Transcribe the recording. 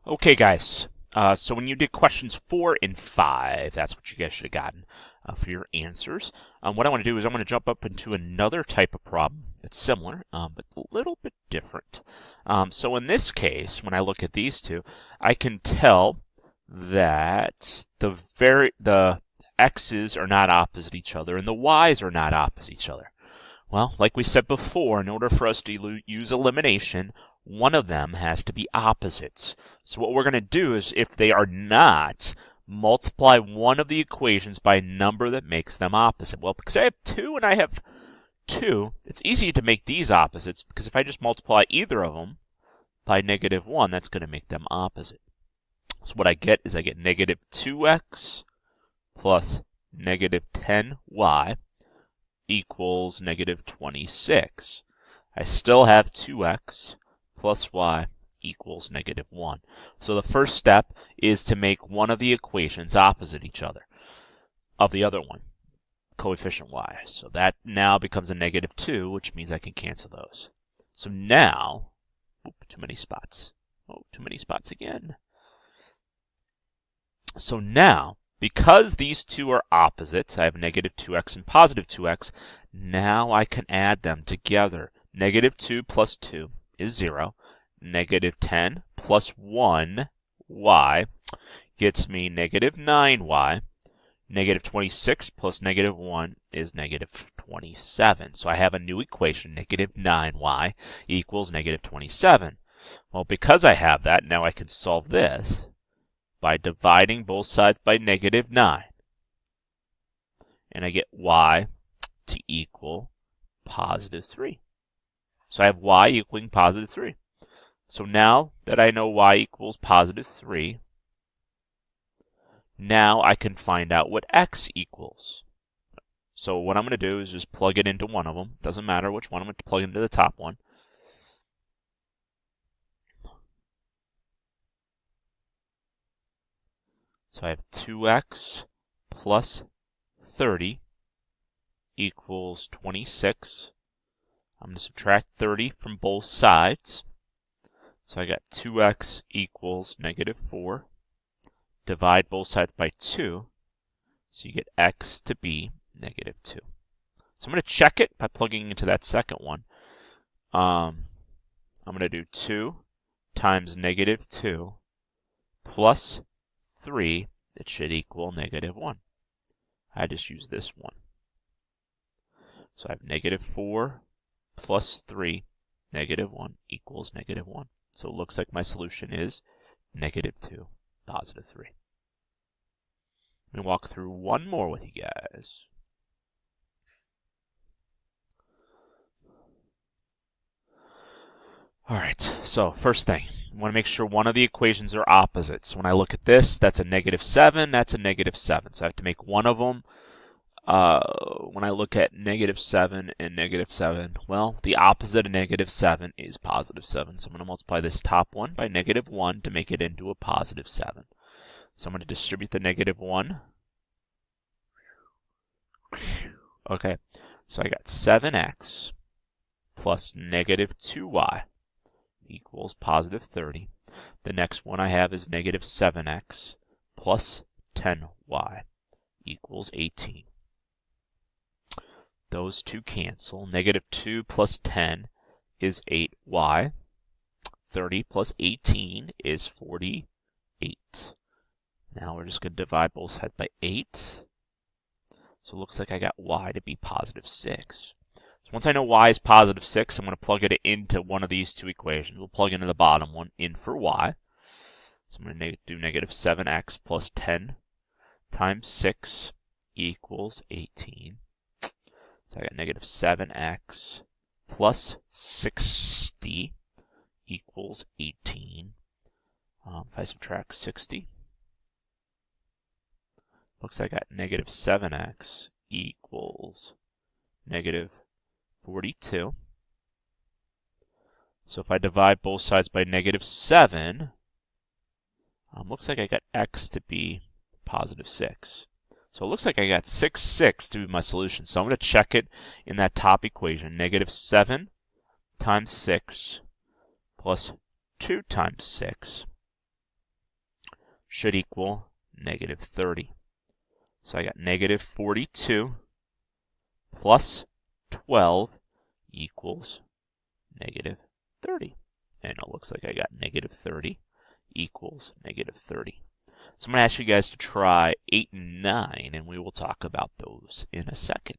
Okay, guys. So when you did questions 4 and 5, that's what you guys should have gotten for your answers. What I want to do is I'm going to jump up into another type of problem. It's similar, but a little bit different. So in this case, when I look at these two, I can tell that the x's are not opposite each other and the y's are not opposite each other. Well, like we said before, in order for us to use elimination, one of them has to be opposites. So what we're going to do is, if they are not, multiply one of the equations by a number that makes them opposite. Well, because I have 2 and I have 2, it's easy to make these opposites, because if I just multiply either of them by -1, that's going to make them opposite. So what I get is I get negative 2x plus negative 10y equals negative 26. I still have 2x plus y equals negative 1. So the first step is to make one of the equations opposite each other of the other one, coefficient y. So that now becomes a negative 2, which means I can cancel those. So now, too many spots. Too many spots again. So now, because these two are opposites, I have negative 2x and positive 2x, now I can add them together. Negative 2 plus 2 is 0. Negative 10 plus 1y gets me negative 9y. Negative 26 plus negative 1 is negative 27. So I have a new equation, negative 9y equals negative 27. Well, because I have that, now I can solve this by dividing both sides by negative 9. And I get y to equal positive 3. So I have y equaling positive 3. So now that I know y equals positive 3, now I can find out what x equals. So what I'm going to do is just plug it into one of them. Doesn't matter which one. I'm going to plug into the top one. So I have 2x plus 30 equals 26. I'm going to subtract 30 from both sides. So I got 2x equals negative 4. Divide both sides by 2. So you get x to be negative 2. So I'm going to check it by plugging into that second one. I'm going to do 2 times negative 2 plus 3, it should equal negative 1. I just use this one. So I have negative 4 plus 3, negative 1 equals negative 1. So it looks like my solution is negative 2, positive 3. Let me walk through one more with you guys. All right, so first thing, I want to make sure one of the equations are opposites. When I look at this, that's a negative 7, that's a negative 7. So I have to make one of them. When I look at negative 7 and negative 7, well, the opposite of negative 7 is positive 7. So I'm going to multiply this top one by negative 1 to make it into a positive 7. So I'm going to distribute the negative 1. Okay, so I got 7x plus negative 2y equals positive 30. The next one I have is negative 7x plus 10y equals 18. Those two cancel. Negative 2 plus 10 is 8y. 30 plus 18 is 48. Now we're just going to divide both sides by 8. So it looks like I got y to be positive 6. So once I know y is positive 6, I'm going to plug it into one of these two equations. We'll plug into the bottom one in for y. So I'm going to do negative 7x plus 10 times 6 equals 18. So I got negative 7x plus 60 equals 18. If I subtract 60, looks like I got negative 7x equals negative 42. So if I divide both sides by negative 7, looks like I got x to be positive 6. So it looks like I got 6, 6 to be my solution. So I'm going to check it in that top equation. Negative 7 times 6 plus 2 times 6 should equal negative 30. So I got negative 42 plus 12 equals negative 30. And it looks like I got negative 30 equals negative 30. So I'm going to ask you guys to try 8 and 9, and we will talk about those in a second.